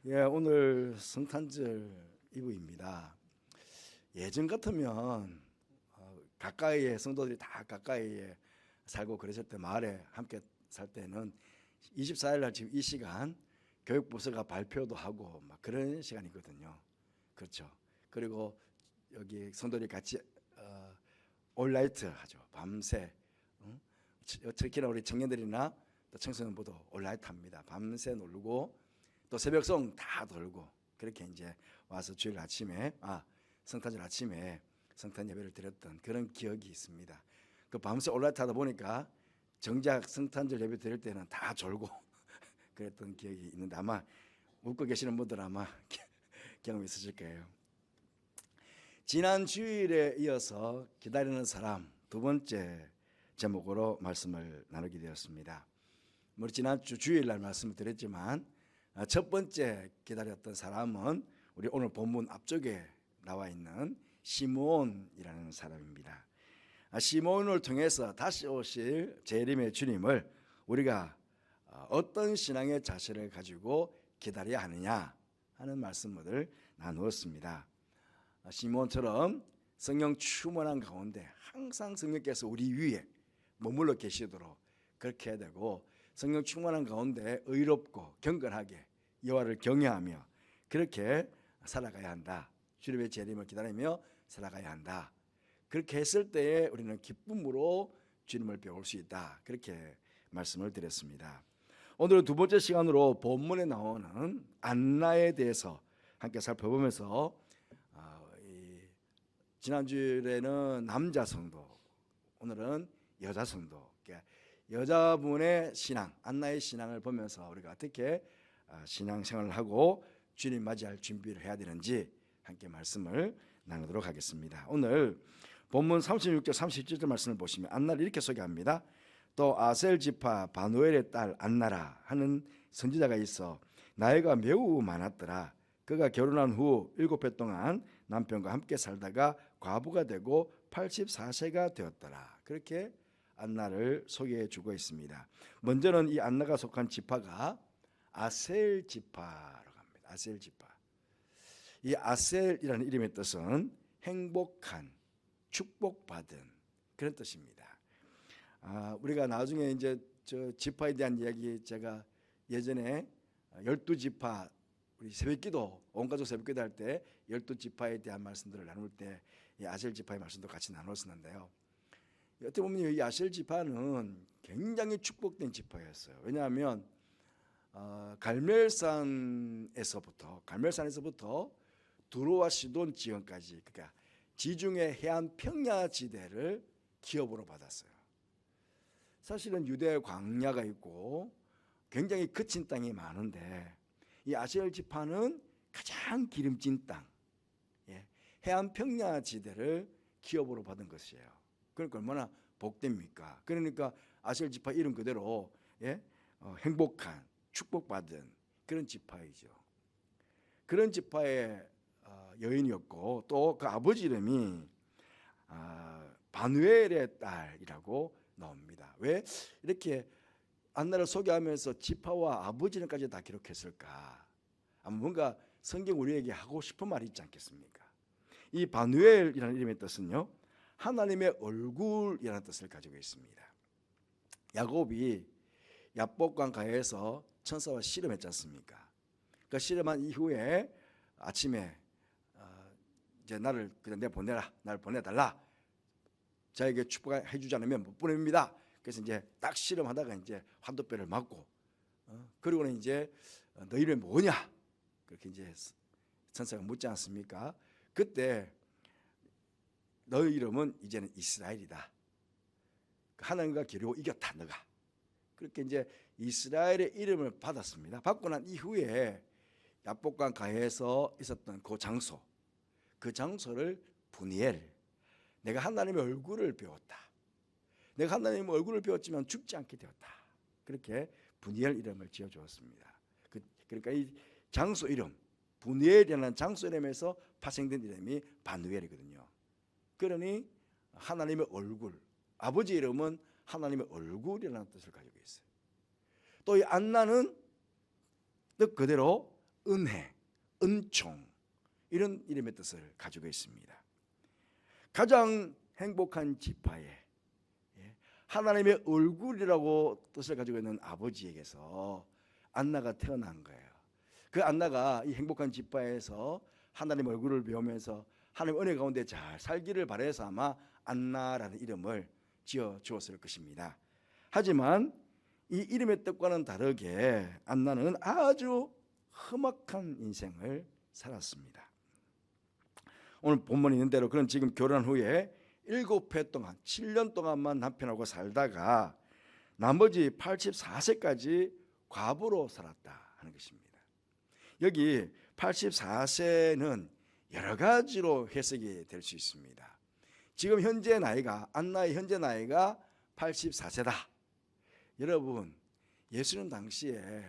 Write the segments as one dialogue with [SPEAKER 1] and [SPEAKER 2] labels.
[SPEAKER 1] 예, 오늘 성탄절 이브입니다. 예전 같으면 가까이에 성도들이 다 가까이에 살고 그랬을 때 마을에 함께 살 때는 24일 날 지금 이 시간 교육부서가 발표도 하고 막 그런 시간이거든요. 그렇죠. 그리고 여기 성도들이 같이 올라이트 하죠. 밤새 특히나 우리 청년들이나 또 청소년부도 올라이트 합니다. 밤새 놀고 또 새벽송 다 돌고 그렇게 이제 와서 주일 아침에 성탄절 아침에 성탄 예배를 드렸던 그런 기억이 있습니다. 그 밤새 올라이트 하다 보니까 정작 성탄절 예배 드릴 때는 다 졸고 그랬던 기억이 있는데 아마 웃고 계시는 분들 아마 경험 있으실 거예요. 지난 주일에 이어서 기다리는 사람 두 번째 제목으로 말씀을 나누게 되었습니다. 우리 지난주 주일날 말씀을 드렸지만 첫 번째 기다렸던 사람은 우리 오늘 본문 앞쪽에 나와 있는 시므온이라는 사람입니다. 시므온을 통해서 다시 오실 재림의 주님을 우리가 어떤 신앙의 자세를 가지고 기다려야 하느냐 하는 말씀을 나누었습니다. 시므온처럼 성령 충만한 가운데 항상 성령께서 우리 위에 머물러 계시도록 그렇게 해야 되고, 성령 충만한 가운데 의롭고 경건하게 여호와를 경외하며 그렇게 살아가야 한다. 주님의 재림을 기다리며 살아가야 한다. 그렇게 했을 때에 우리는 기쁨으로 주님을 배울 수 있다. 그렇게 말씀을 드렸습니다. 오늘은 두 번째 시간으로 본문에 나오는 안나에 대해서 함께 살펴보면서 지난주에는 남자 성도, 오늘은 여자 성도, 여자분의 신앙, 안나의 신앙을 보면서 우리가 어떻게 신앙생활을 하고 주님 맞이할 준비를 해야 되는지 함께 말씀을 나누도록 하겠습니다. 오늘 본문 36절 37절 말씀을 보시면 안나를 이렇게 소개합니다. 또 아셀 지파 바누엘의 딸 안나라 하는 선지자가 있어 나이가 매우 많았더라. 그가 결혼한 후 7해 동안 남편과 함께 살다가 과부가 되고 84세가 되었더라. 그렇게 안나를 소개해 주고 있습니다. 먼저는 이 안나가 속한 지파가 아셀 지파라고 합니다. 아셀 지파. 이 아셀이라는 이름의 뜻은 행복한, 축복받은 그런 뜻입니다. 우리가 나중에 이제 저 지파에 대한 이야기, 제가 예전에 12지파 우리 새벽기도, 온가족 새벽기도 할 때 12지파에 대한 말씀들을 나눌 때 이 아셀 지파의 말씀도 같이 나눴었는데요. 어떻게 보면 이 아셀 지파는 굉장히 축복된 지파였어요. 왜냐하면 갈멜산에서부터 두로와 시돈 지역까지, 그러니까 지중해 해안 평야 지대를 기업으로 받았어요. 사실은 유대 광야가 있고 굉장히 거친 땅이 많은데 이 아셀 지파는 가장 기름진 땅, 해안 평야 지대를 기업으로 받은 것이에요. 그러니까 얼마나 복됩니까? 그러니까 아셀 지파 이름 그대로 행복한, 축복받은 그런 지파이죠. 그런 지파의 여인이었고 또 그 아버지 이름이 바누엘의 딸이라고 나옵니다. 왜 이렇게 안나를 소개하면서 지파와 아버지 이름까지 다 기록했을까? 아마 뭔가 성경 우리에게 하고 싶은 말이 있지 않겠습니까? 이 바누엘이라는 이름의 뜻은요, 하나님의 얼굴이라는 뜻을 가지고 있습니다. 야곱이 야복강 가에서 천사와 씨름했지 않습니까? 그 씨름한 이후에 아침에 이제 나를 그냥 내보내라, 나를 보내달라, 저에게 축복해 주지 않으면 못 보냅니다. 그래서 이제 딱 씨름하다가 이제 화도뼈를 맞고 그리고는 이제 너 이름이 뭐냐 그렇게 이제 천사가 묻지 않습니까? 그때 너의 이름은 이제는 이스라엘이다. 하나님과 겨루고 이겼다 너가. 그렇게 이제 이스라엘의 이름을 받았습니다. 받고 난 이후에 야복강 가에서 있었던 그 장소, 그 장소를 브니엘, 내가 하나님의 얼굴을 배웠다. 내가 하나님의 얼굴을 배웠지만 죽지 않게 되었다. 그렇게 브니엘 이름을 지어주었습니다. 그러니까 이 장소 이름, 브니엘이라는 장소 이름에서 파생된 이름이 바누엘이거든요. 그러니 하나님의 얼굴, 아버지 이름은 하나님의 얼굴이라는 뜻을 가지고 있어요. 또 이 안나는 뜻 그대로 은혜, 은총 이런 이름의 뜻을 가지고 있습니다. 가장 행복한 지파에 하나님의 얼굴이라고 뜻을 가지고 있는 아버지에게서 안나가 태어난 거예요. 그 안나가 이 행복한 지파에서 하나님 얼굴을 배우면서 하나님 은혜 가운데 잘 살기를 바라서 아마 안나라는 이름을 지어 주었을 것입니다. 하지만 이 이름의 뜻과는 다르게 안나는 아주 험악한 인생을 살았습니다. 오늘 본문에 있는 대로 그는 지금 결혼 후에 7회 동안 7년 동안만 남편하고 살다가 나머지 84세까지 과부로 살았다 하는 것입니다. 여기 84세는 여러 가지로 해석이 될 수 있습니다. 지금 현재 나이가 안나의 현재 나이가 84세다. 여러분 예수님 당시에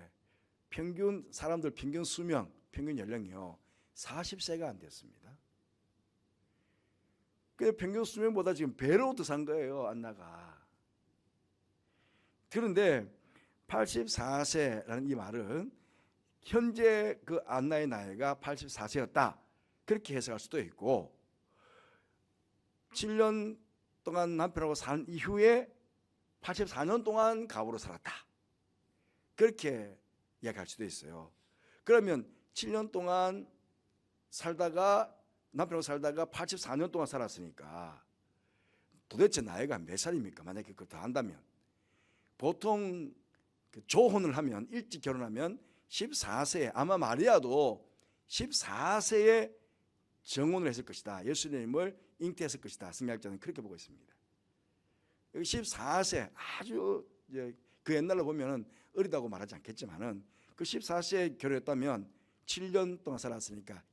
[SPEAKER 1] 평균 사람들 평균 수명 평균 연령이요 40세가 안 됐습니다. 그 평균 수명보다 지금 배로 더 산 거예요 안나가. 그런데 84세라는 이 말은 현재 그 안나의 나이가 84세였다 그렇게 해석할 수도 있고 7년 동안 남편하고 산 이후에 84년 동안 과부로 살았다 그렇게 이야기할 수도 있어요. 그러면 7년 동안 살다가 남편하고 살다가 84년 동안 살았으니까 도대체 나이가 몇 살입니까? 만약에 그걸 더 한다면 보통 조혼을 하면 일찍 결혼하면 14세 아마 마리아도 14세에 정혼을 했을 것이다. 예수님을 잉태했을 것이다. 성경학자는 그렇게 보고 있습니다. 여기 14세 아주 그 옛날로 보면은 어리다고 말하지 않겠지만은 그 14세에 결혼했다면 7년 동안 살았으니까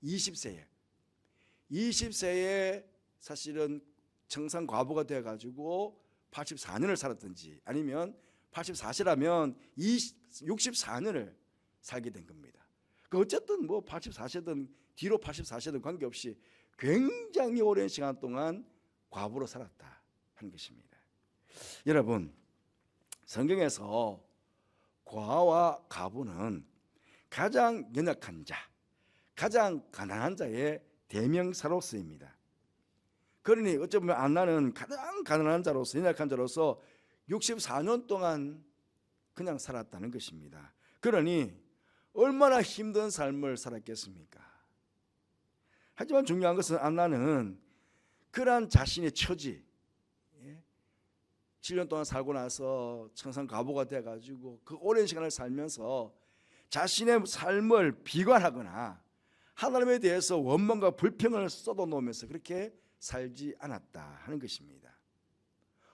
[SPEAKER 1] 20세에 사실은 청산 과부가 되어 가지고 84년을 살았든지 아니면 84세라면 64년을 살게 된 겁니다. 그 어쨌든 뭐 84세든 뒤로 84세든 관계없이 굉장히 오랜 시간 동안 과부로 살았다 하는 것입니다. 여러분 성경에서 과와 과부는 가장 연약한 자, 가장 가난한 자의 대명사로 쓰입니다. 그러니 어쩌면 안나는 가장 가난한 자로서 연약한 자로서 64년 동안 그냥 살았다는 것입니다. 그러니 얼마나 힘든 삶을 살았겠습니까? 하지만 중요한 것은 안나는 그러한 자신의 처지 7년 동안 살고 나서 청산 과부가 돼가지고 그 오랜 시간을 살면서 자신의 삶을 비관하거나 하나님에 대해서 원망과 불평을 쏟아놓으면서 그렇게 살지 않았다 하는 것입니다.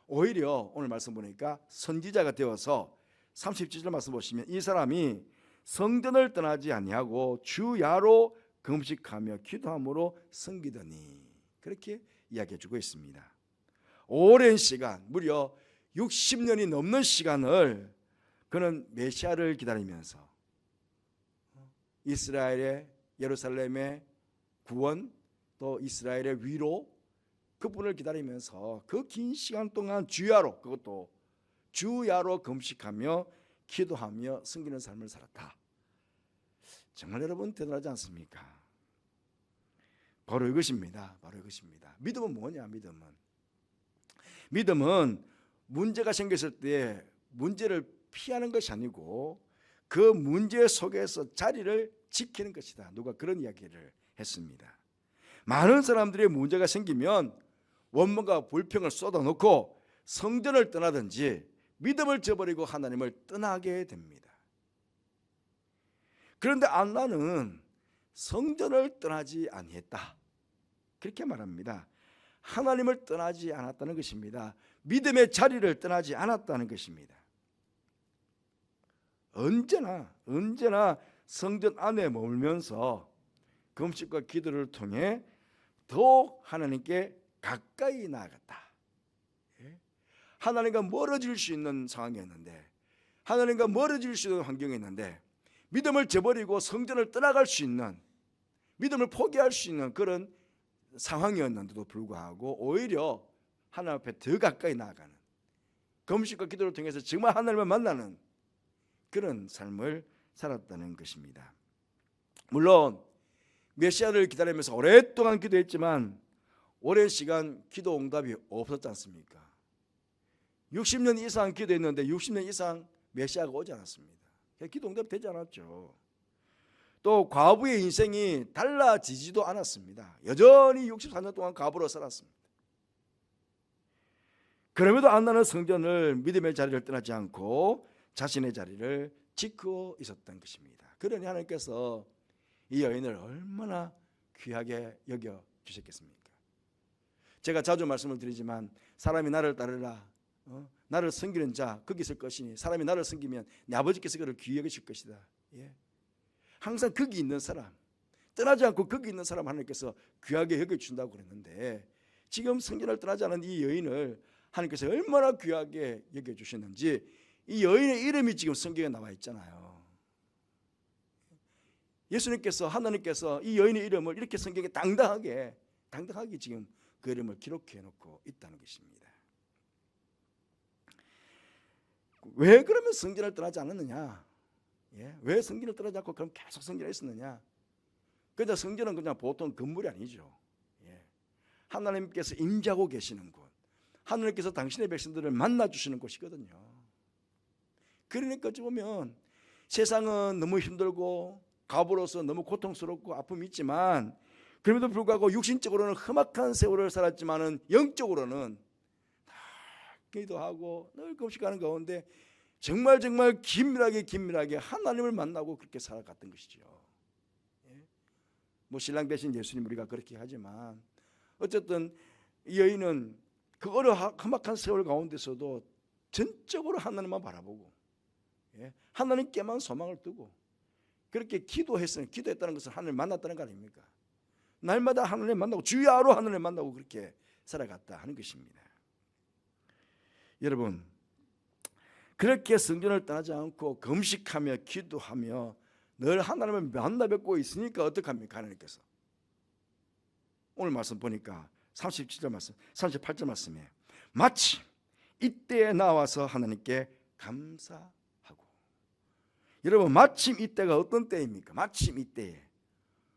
[SPEAKER 1] 오히려 오늘 말씀 보니까 선지자가 되어서 37절 말씀 보시면 이 사람이 성전을 떠나지 아니하고 주야로 금식하며 기도함으로 섬기더니 그렇게 이야기해 주고 있습니다. 오랜 시간 무려 60년이 넘는 시간을 그는 메시아를 기다리면서 이스라엘의 예루살렘의 구원 또 이스라엘의 위로 그분을 기다리면서 그 긴 시간 동안 주야로 그것도 주야로 금식하며 기도하며 섬기는 삶을 살았다. 정말 여러분 대단하지 않습니까? 바로 이것입니다. 바로 이것입니다. 믿음은 뭐냐? 믿음은 문제가 생겼을 때 문제를 피하는 것이 아니고 그 문제 속에서 자리를 지키는 것이다. 누가 그런 이야기를 했습니다. 많은 사람들의 문제가 생기면 원망과 불평을 쏟아놓고 성전을 떠나든지 믿음을 저버리고 하나님을 떠나게 됩니다. 그런데 안나는 성전을 떠나지 아니했다 그렇게 말합니다. 하나님을 떠나지 않았다는 것입니다. 믿음의 자리를 떠나지 않았다는 것입니다. 언제나 성전 안에 머물면서 금식과 기도를 통해 더욱 하나님께 가까이 나아갔다. 하나님과 멀어질 수 있는 상황이었는데 하나님과 멀어질 수 있는 환경이었는데 믿음을 저버리고 성전을 떠나갈 수 있는 믿음을 포기할 수 있는 그런 상황이었는데도 불구하고 오히려 하나님 앞에 더 가까이 나아가는 금식과 기도를 통해서 정말 하나님을 만나는 그런 삶을 살았다는 것입니다. 물론 메시아를 기다리면서 오랫동안 기도했지만 오랜 시간 기도 응답이 없었지 않습니까? 60년 이상 기도했는데 60년 이상 메시아가 오지 않았습니다. 기도 응답이 되지 않았죠. 또 과부의 인생이 달라지지도 않았습니다. 여전히 64년 동안 과부로 살았습니다. 그럼에도 안나는 성전을 믿음의 자리를 떠나지 않고 자신의 자리를 지키고 있었던 것입니다. 그러니 하나님께서 이 여인을 얼마나 귀하게 여겨 주셨겠습니까? 제가 자주 말씀을 드리지만 사람이 나를 따르라, 나를 섬기는 자 거기 있을 것이니 사람이 나를 섬기면 내 아버지께서 그를 귀히 여기실 것이다. 예. 항상 거기 있는 사람, 떠나지 않고 거기 있는 사람 하나님께서 귀하게 여겨준다고 그랬는데 지금 성전을 떠나지 않은 이 여인을 하나님께서 얼마나 귀하게 여겨주셨는지 이 여인의 이름이 지금 성경에 나와 있잖아요. 예수님께서, 하나님께서 이 여인의 이름을 이렇게 성경에 당당하게 지금 그 이름을 기록해 놓고 있다는 것입니다. 왜 그러면 성전을 떠나지 않았느냐? 예? 왜 성전을 떠나지 않고 그럼 계속 성전에 있었느냐? 그냥 성전은 그냥 보통 건물이 아니죠. 예. 하나님께서 임재하고 계시는 곳, 하나님께서 당신의 백성들을 만나주시는 곳이거든요. 그러니까 어찌 보면 세상은 너무 힘들고 과부로서 너무 고통스럽고 아픔이 있지만 그럼에도 불구하고 육신적으로는 험악한 세월을 살았지만은 영적으로는 다 기도하고 늘 금식하는 가운데 정말 긴밀하게 하나님을 만나고 그렇게 살아갔던 것이죠. 예? 뭐 신랑 대신 예수님 우리가 그렇게 하지만 어쨌든 이 여인은 그 험악한 세월 가운데서도 전적으로 하나님만 바라보고, 예? 하나님께만 소망을 두고 그렇게 기도했다는 것은 하나님을 만났다는 거 아닙니까? 날마다 하나님을 만나고 주야로 하나님을 만나고 그렇게 살아갔다 하는 것입니다. 여러분, 그렇게 성전을 떠나지 않고 금식하며 기도하며 늘 하나님을 만나 뵙고 있으니까 어떡합니까? 하나님께서 오늘 말씀 보니까 37절 말씀, 38절 말씀에 마침 이때에 나와서 하나님께 감사하고. 여러분, 마침 이때가 어떤 때입니까? 마침 이때에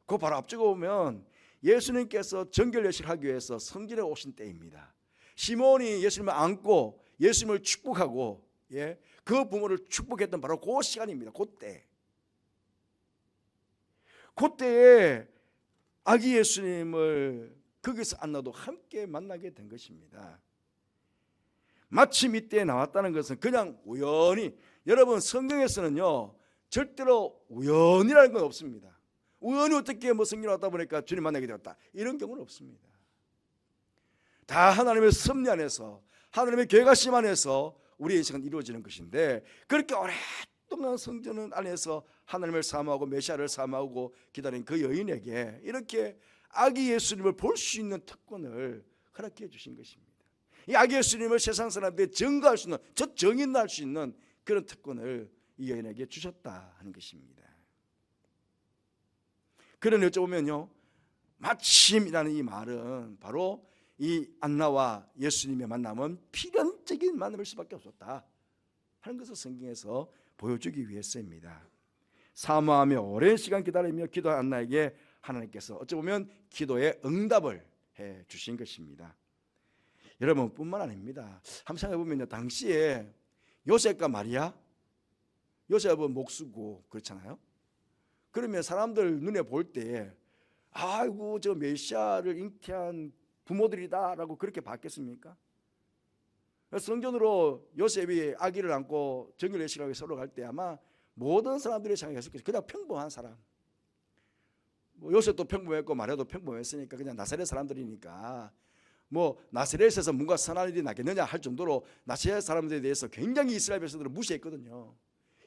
[SPEAKER 1] 그 바로 앞쪽에 보면 예수님께서 정결례식을 하기 위해서 성전에 오신 때입니다. 시몬이 예수님을 안고 예수님을 축복하고, 예, 그 부모를 축복했던 바로 그 시간입니다. 그때에 아기 예수님을 거기서 안 놔도 함께 만나게 된 것입니다. 마침 이때에 나왔다는 것은 그냥 우연히, 여러분 성경에서는요 절대로 우연이라는 건 없습니다. 우연히 어떻게 뭐 성경에 왔다 보니까 주님 만나게 되었다 이런 경우는 없습니다. 다 하나님의 섭리 안에서, 하나님의 계획하심 안에서 우리의 인생은 이루어지는 것인데, 그렇게 오랫동안 성전 안에서 하나님을 사모하고 메시아를 사모하고 기다린 그 여인에게 이렇게 아기 예수님을 볼 수 있는 특권을 허락해 주신 것입니다. 이 아기 예수님을 세상 사람들이 증거할 수 있는, 저 정인할 수 있는 그런 특권을 이 여인에게 주셨다 하는 것입니다. 그런 여쭤보면요, 마침이라는 이 말은 바로 이 안나와 예수님의 만남은 필연적인 만남일 수밖에 없었다 하는 것을 성경에서 보여주기 위해서입니다. 사모하며 오랜 시간 기다리며 기도한 안나에게 하나님께서 어찌 보면 기도의 응답을 해 주신 것입니다. 여러분 뿐만 아닙니다. 한번 생각해 보면요, 당시에 요셉과 마리아, 요셉은 목수고 그렇잖아요. 그러면 사람들 눈에 볼 때 아이고 저 메시아를 잉태한 부모들이다라고 그렇게 봤겠습니까? 성전으로 요셉이 아기를 안고 정결례식을 하고 서로 갈 때 아마 모든 사람들이 생각했을 것이 그냥 평범한 사람, 뭐 요셉도 평범했고 마리아도 평범했으니까 그냥 나사렛 사람들이니까 뭐 나사렛에서 뭔가 선한 일이 나겠느냐 할 정도로 나사렛 사람들에 대해서 굉장히 이스라엘 백성들은 무시했거든요.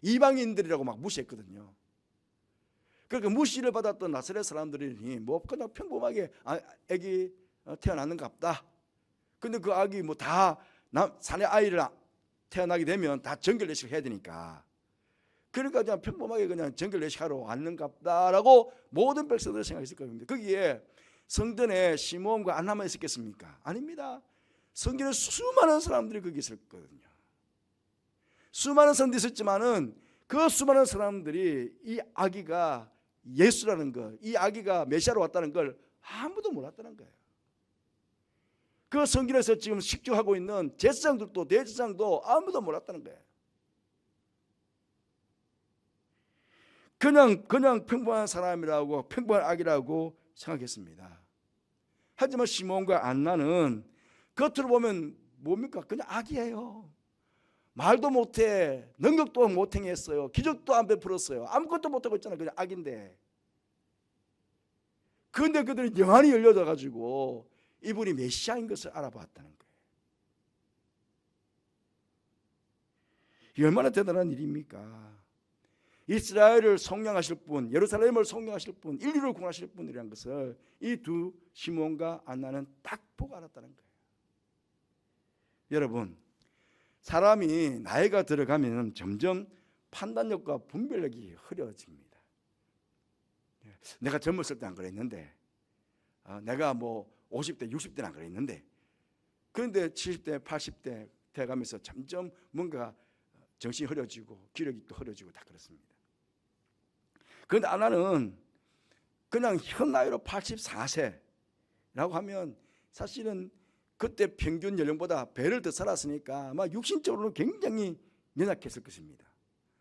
[SPEAKER 1] 이방인들이라고 막 무시했거든요. 그러니까 무시를 받았던 나사렛 사람들이 뭐 그냥 평범하게 아기 태어났는갑다. 근데 그 아기 뭐 다 사내 아이를 태어나게 되면 다 정결례식을 해야 되니까, 그러니까 그냥 평범하게 그냥 정결례식하러 왔는갑다라고 모든 백성들이 생각했을 겁니다. 거기에 성전에 시몬과 안나만 있었겠습니까? 아닙니다. 성전에 수많은 사람들이 거기 있었거든요. 수많은 사람들이 있었지만은 그 수많은 사람들이 이 아기가 예수라는 것, 이 아기가 메시아로 왔다는 걸 아무도 몰랐다는 거예요. 그 성전에서 지금 식주하고 있는 제사장들도 대제사장도 아무도 몰랐다는 거예요. 그냥 평범한 사람이라고, 평범한 아기라고 생각했습니다. 하지만 시몬과 안나는 겉으로 보면 뭡니까? 그냥 아기예요. 말도 못해, 능력도 못 행했어요, 기적도 안 베풀었어요, 아무것도 못하고 있잖아요. 그냥 아기인데. 그런데 그들은 영안이 열려져 가지고 이분이 메시아인 것을 알아봤다는 거예요. 이 얼마나 대단한 일입니까? 이스라엘을 성령하실 분, 예루살렘을 성령하실 분, 인류를 구원하실 분이라는 것을 이 두 시몬과 안나는 딱 보고 알았다는 거예요. 여러분, 사람이 나이가 들어가면 점점 판단력과 분별력이 흐려집니다. 내가 젊었을 때 안 그랬는데, 내가 뭐 50대, 60대는 안 그랬는데, 그런데 70대, 80대 돼가면서 점점 뭔가 정신이 흐려지고 기력이 또 흐려지고 다 그렇습니다. 그런데 안나는 그냥 현 나이로 84세라고 하면 사실은 그때 평균 연령보다 배를 더 살았으니까 아마 육신적으로는 굉장히 연약했을 것입니다.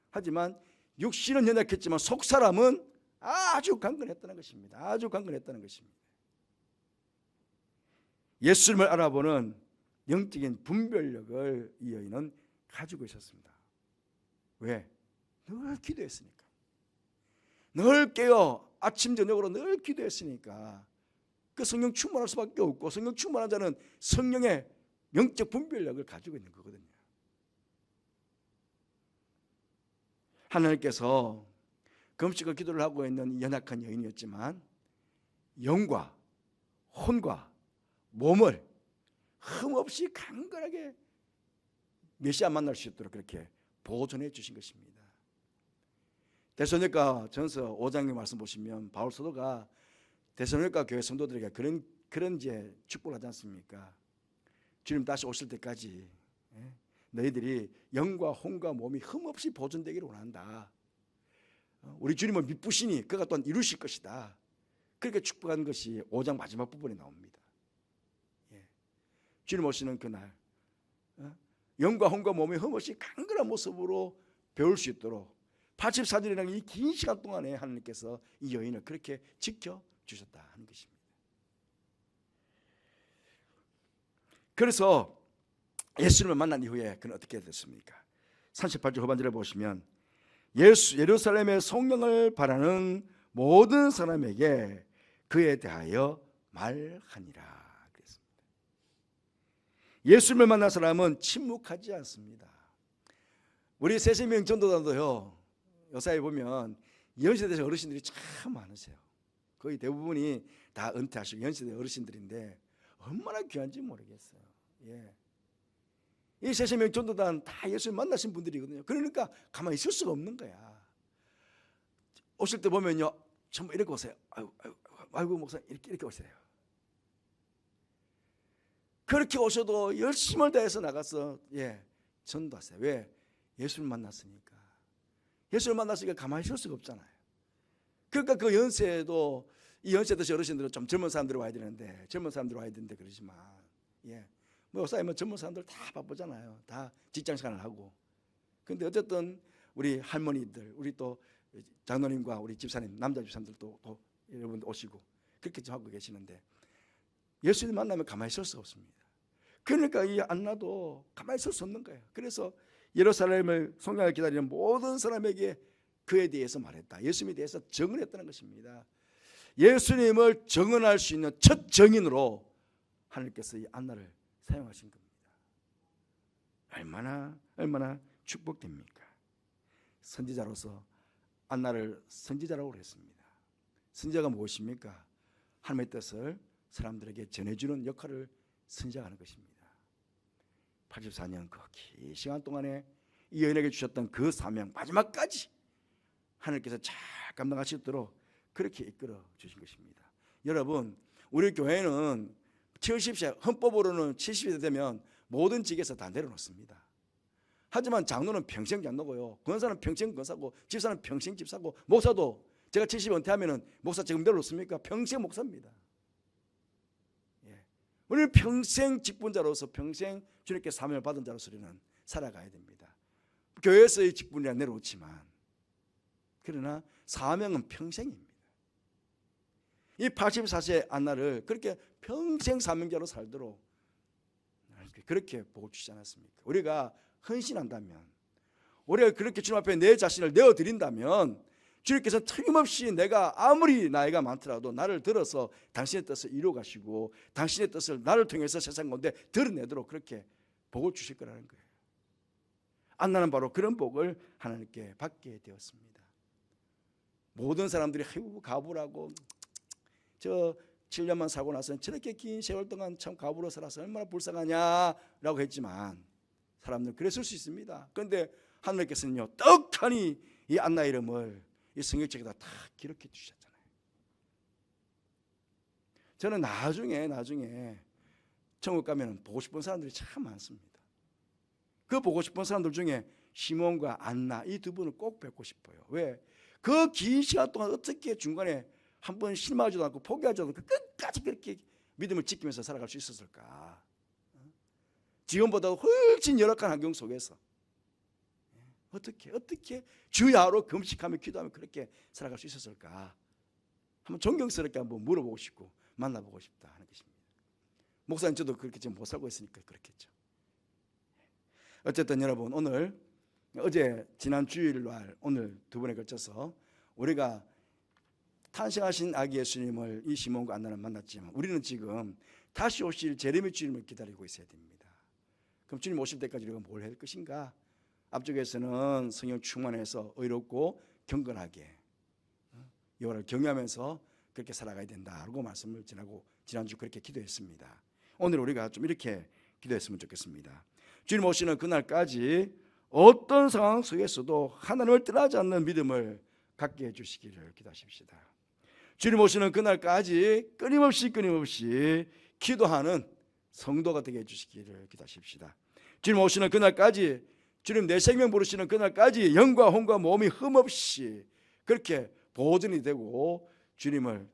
[SPEAKER 1] 하지만 육신은 연약했지만 속 사람은 아주 강건했다는 것입니다. 아주 강건했다는 것입니다. 예수님을 알아보는 영적인 분별력을 이 여인은 가지고 있었습니다. 왜? 늘 기도했으니까. 늘 깨어 아침 저녁으로 늘 기도했으니까 그 성령 충만할 수밖에 없고, 성령 충만한 자는 성령의 영적 분별력을 가지고 있는 거거든요. 하나님께서 금식과 기도를 하고 있는 연약한 여인이었지만 영과 혼과 몸을 흠없이 강건하게 메시아 만날 수 있도록 그렇게 보존해 주신 것입니다. 데살로니가 전서 5장의 말씀 보시면 바울 사도가 데살로니가 교회 성도들에게 그런 이제 축복을 하지 않습니까? 주님 다시 오실 때까지 너희들이 영과 혼과 몸이 흠없이 보존되기를 원한다. 우리 주님은 미쁘시니 그가 또한 이루실 것이다. 그렇게 축복한 것이 5장 마지막 부분에 나옵니다. 주님 오시는 그날 영과 혼과 몸의 흠없이 강건한 모습으로 배울 수 있도록 84년이라는 이 긴 시간 동안에 하나님께서 이 여인을 그렇게 지켜주셨다 하는 것입니다. 그래서 예수님을 만난 이후에 그는 어떻게 됐습니까? 38절 후반절에 보시면 예루살렘의 성령을 바라는 모든 사람에게 그에 대하여 말하니라 그랬습니다. 예수님을 만난 사람은 침묵하지 않습니다. 우리 세세명 전도단도요, 요사에 보면 연세대 어르신들이 참 많으세요. 거의 대부분이 다 은퇴하시고 연세대 어르신들인데 얼마나 귀한지 모르겠어요. 이 세세명 전도단 다 예수님 만나신 분들이거든요. 그러니까 가만히 있을 수가 없는 거야. 오실 때 보면요, 전부 이렇게 오세요. 아이고 목사님, 이렇게 오세요. 그렇게 오셔도 열심을 다해서 나가서 전도하세요. 왜? 예수를 만났으니까. 예수를 만났으니까 가만히 있을 수가 없잖아요. 그러니까 그 연세도, 이 연세 드신 어르신들은 좀 젊은 사람들이 와야 되는데 그러지만 뭐 요사이면 젊은 사람들 다 바쁘잖아요. 다 직장생활을 하고. 근데 어쨌든 우리 할머니들, 우리 또 장로님과 우리 집사님, 남자 집사님들도 또 여러분들 오시고 그렇게 좀 하고 계시는데 예수님 만나면 가만히 있을 수 없습니다. 그러니까 이 안나도 가만히 있을 수 없는 거예요. 그래서 예루살렘을 성령을 기다리는 모든 사람에게 그에 대해서 말했다. 예수님에 대해서 증언했다는 것입니다. 예수님을 증언할 수 있는 첫 증인으로 하나님께서 이 안나를 사용하신 겁니다. 얼마나 축복됩니까? 선지자로서 안나를 선지자라고 했습니다. 선지자가 무엇입니까? 하나님의 뜻을 사람들에게 전해주는 역할을 선지자가 하는 것입니다. 84년 그 긴 시간 동안에 이 여인에게 주셨던 그 사명 마지막까지 하나님께서 잘 감당하시도록 그렇게 이끌어 주신 것입니다. 여러분, 우리 교회는 70세, 헌법으로는 70세 되면 모든 직에서 다 내려놓습니다. 하지만 장로는 평생 장로고요, 권사는 평생 권사고, 집사는 평생 집사고, 목사도 제가 70 은퇴하면은 목사 지금 놓습니까? 평생 목사입니다. 우리는 평생 직분자로서 평생 주님께 사명을 받은 자로서 우리는 살아가야 됩니다. 교회에서의 직분이라 내려오지만 그러나 사명은 평생입니다. 이 84세 안나를 그렇게 평생 사명자로 살도록 그렇게 보고 주시지 않았습니까? 우리가 헌신한다면, 우리가 그렇게 주님 앞에 내 자신을 내어드린다면 주님께서 틀림없이 내가 아무리 나이가 많더라도 나를 들어서 당신의 뜻을 이루어 가시고 당신의 뜻을 나를 통해서 세상 가운데 드러내도록 그렇게 복을 주실 거라는 거예요. 안나는 바로 그런 복을 하나님께 받게 되었습니다. 모든 사람들이 가부라고 저 7년만 살고 나서는 저렇게 긴 세월 동안 참 가부로 살아서 얼마나 불쌍하냐라고 했지만 사람들은 그랬을 수 있습니다. 그런데 하나님께서는요 떡하니 이 안나 이름을 이 성경책에다 다 기록해 주셨잖아요. 저는 나중에 천국 가면 보고 싶은 사람들이 참 많습니다. 그 보고 싶은 사람들 중에 시몬과 안나 이 두 분을 꼭 뵙고 싶어요. 왜? 그 긴 시간 동안 어떻게 중간에 한 번 실망하지도 않고 포기하지도 않고 끝까지 그렇게 믿음을 지키면서 살아갈 수 있었을까? 지금보다 훨씬 열악한 환경 속에서 어떻게 주야로 금식하며 기도하며 그렇게 살아갈 수 있었을까? 한번 존경스럽게 한번 물어보고 싶고 만나보고 싶다 하는 것입니다. 목사님 저도 그렇게 지금 못 살고 있으니까 그렇겠죠. 어쨌든 여러분 오늘 어제 지난 주일날 오늘 두 번에 걸쳐서 우리가 탄생하신 아기 예수님을 이 시몬과 안나는 만났지만 우리는 지금 다시 오실 제레미 주님을 기다리고 있어야 됩니다. 그럼 주님 오실 때까지 우리가 뭘 할 것인가? 앞쪽에서는 성령 충만해서 의롭고 경건하게 여호와를 경외하면서 그렇게 살아가야 된다라고 말씀을 지나고 지난주 그렇게 기도했습니다. 오늘 우리가 좀 이렇게 기도했으면 좋겠습니다. 주님 오시는 그날까지 어떤 상황 속에서도 하나님을 떠나지 않는 믿음을 갖게 해주시기를 기도하십시다. 주님 오시는 그날까지 끊임없이 기도하는 성도가 되게 해주시기를 기도하십시다. 주님 오시는 그날까지 주님 내 생명 부르시는 그날까지 영과 혼과 몸이 흠없이 그렇게 보존이 되고 주님을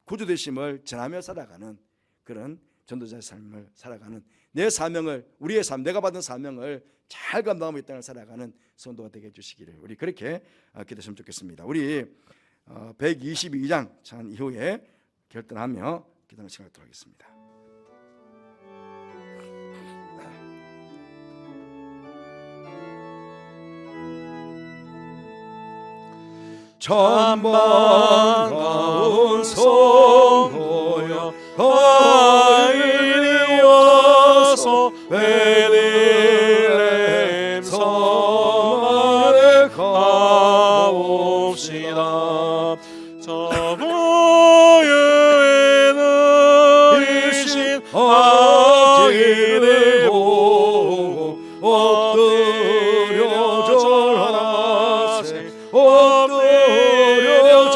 [SPEAKER 1] 구주되심을 전하며 살아가는 그런 전도자의 삶을 살아가는 내 사명을 우리의 삶 내가 받은 사명을 잘 감당하고 이 땅을 살아가는 성도가 되게 해주시기를 우리 그렇게 기도했으면 좋겠습니다. 우리 122장 전 이후에 결단하며 기도하는 시간을 갖도록 하겠습니다.
[SPEAKER 2] 참 반가운 성도여 이리 와서 베들레헴 섬 아래 가봅시다. 저 보유에는 이신 아기를 보고 엎드려 절하세 엎드려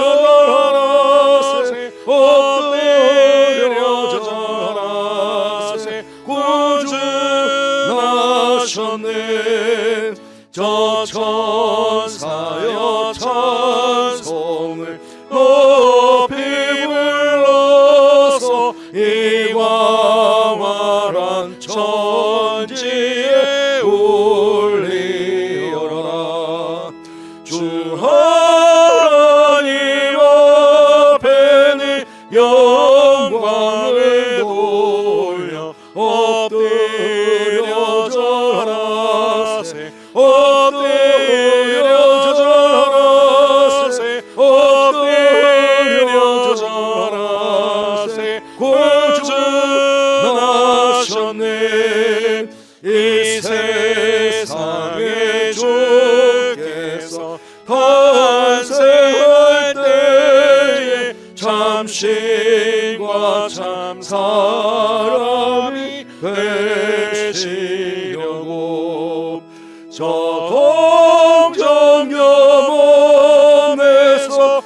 [SPEAKER 2] 절하세 구주 나셨네. 저 천사여 찬송을 높이 불러서 이 광활한 천지에 울리어라. 주 하나님 앞에는 영광을 돌려 엎드려 절하세 엎드려 절하세 엎드려 절하세 구주 나셨네. 이 세상에 주께서 탄생할 때에 참 신과 참 사람이 되시려고 저 동정녀 몸에서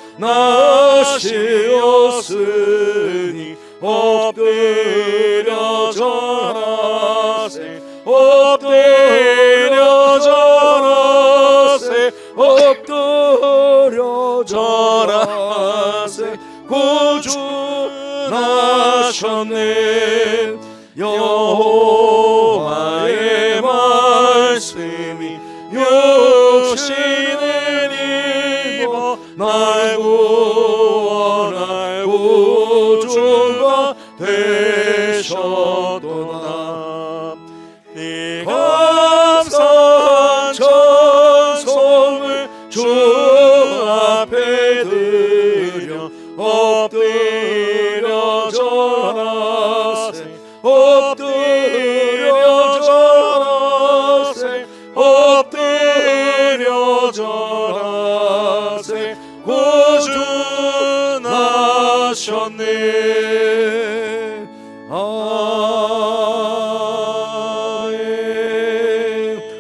[SPEAKER 2] 나시었으니 엎드려 절하세 엎드려 절하세 엎드려 절하세 구주나셨네. 여호와의 말씀이 육신을 입어 날 구원할 구주가 되셨도다. 이 감사한 찬송을 주 앞에 드려 엎드려 절하세. 엎드려 절하세. 엎드려 절하세. 구주 나셨네.
[SPEAKER 1] 아멘.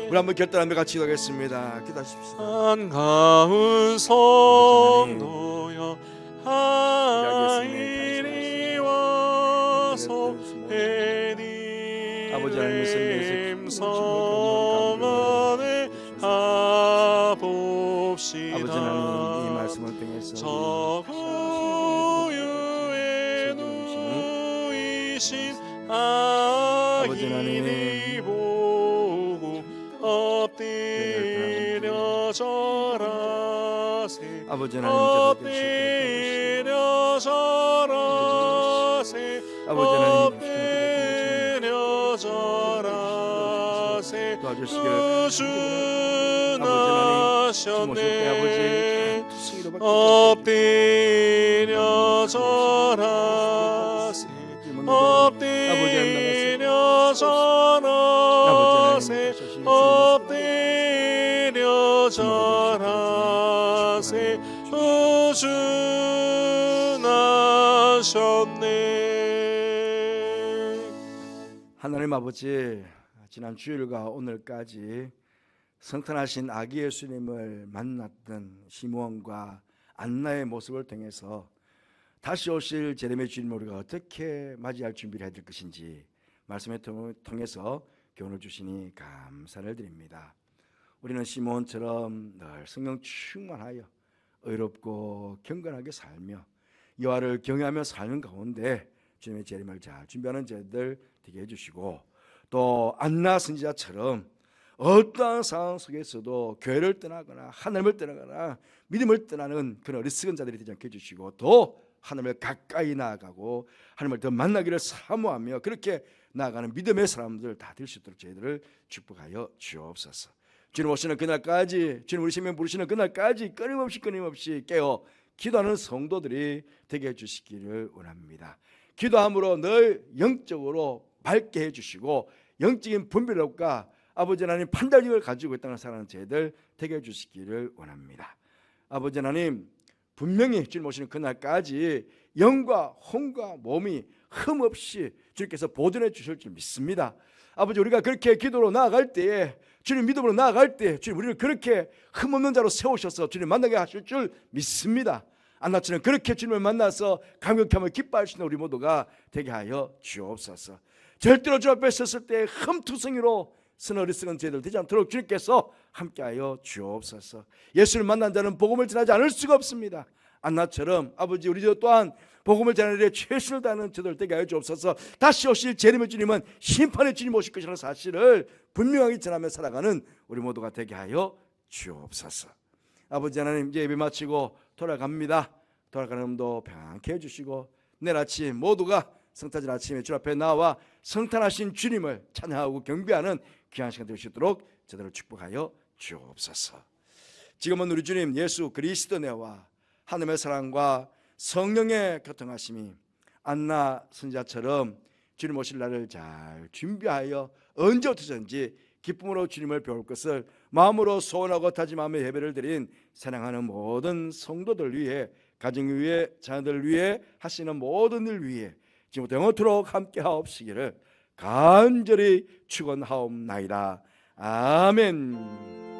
[SPEAKER 1] 우리 한번 결단하며 같이 기도하겠습니다. 기도하십시오.
[SPEAKER 2] 한가운 성도여 하이리 와서
[SPEAKER 1] 아버지 하나님의
[SPEAKER 2] 에님 성 안에 가봅시다.
[SPEAKER 1] 아버지 하나님 이 말씀을 통해서
[SPEAKER 2] 저구유에 누이신
[SPEAKER 1] 아버지
[SPEAKER 2] 아이를 보고 엎드려 절하세.
[SPEAKER 1] 아버지 하나님
[SPEAKER 2] 엎드려 절하세. 엎드려 절하세. 구주 나셨네. 엎드려 절하세. 엎드려 절하세. 엎드려 절하세. 구주 나셨네.
[SPEAKER 1] 하나님 아버지, 지난 주일과 오늘까지 성탄하신 아기 예수님을 만났던 시므온과 안나의 모습을 통해서 다시 오실 제рем의 주님을 우리가 어떻게 맞이할 준비를 해야 될 것인지 말씀을 통해서 교훈을 주시니 감사를 드립니다. 우리는 시므온처럼 늘 성령 충만하여 의롭고 경건하게 살며 여호와를 경외하며 사는 가운데 주님의 재림을 잘 준비하는 저희들 되게 해주시고, 또 안나 선지자처럼 어떠한 상황 속에서도 교회를 떠나거나 하나님을 떠나거나 믿음을 떠나는 그런 어리석은 자들이 되지 않게 해주시고, 또 하나님을 가까이 나아가고 하나님을 더 만나기를 사모하며 그렇게 나아가는 믿음의 사람들 다 될 수 있도록 저희들을 축복하여 주옵소서. 주님 오시는 그날까지, 주님 우리 생명 부르시는 그날까지 끊임없이 깨어 기도하는 성도들이 되게 해주시기를 원합니다. 기도함으로 늘 영적으로 밝게 해주시고 영적인 분별력과 아버지 하나님 판단력을 가지고 이 땅을 살아가는 저희들 되게 해주시기를 원합니다. 아버지 하나님, 분명히 주님 오시는 그날까지 영과 혼과 몸이 흠없이 주님께서 보존해 주실 줄 믿습니다. 아버지, 우리가 그렇게 기도로 나아갈 때에, 주님 믿음으로 나아갈 때 주님 우리를 그렇게 흠없는 자로 세우셔서 주님 만나게 하실 줄 믿습니다. 안나처럼 그렇게 주님을 만나서 감격함을 기뻐할 수 있는 우리 모두가 되게 하여 주옵소서. 절대로 주 앞에 섰을 때 흠투성이로 선 어리석은 죄들 되지 않도록 주님께서 함께하여 주옵소서. 예수를 만난 자는 복음을 전하지 않을 수가 없습니다. 안나처럼 아버지, 우리도 또한 복음을 전하는 데 최선을 다하는 저들 되게 하여 주옵소서. 다시 오실 재림의 주님은 심판의 주님 오실 것이라는 사실을 분명하게 전하며 살아가는 우리 모두가 되게 하여 주옵소서. 아버지 하나님, 이제 예배 마치고 돌아갑니다. 돌아가는 놈도 평안케 해주시고 내일 아침 모두가 성탄절 아침에 주 앞에 나와 성탄하신 주님을 찬양하고 경배하는 귀한 시간 될 수 있도록 저들을 축복하여 주옵소서. 지금은 우리 주님 예수 그리스도 내와 하나님의 사랑과 성령의 교통하심이 안나 선지자처럼 주님 오실 날을 잘 준비하여 언제부터든지 기쁨으로 주님을 배울 것을 마음으로 소원하고 다짐하며 예배를 드린 사랑하는 모든 성도들 위해, 가정 위해, 자녀들 위해, 하시는 모든 일 위해 지금부터 영원토록 함께 하옵시기를 간절히 축원하옵나이다. 아멘.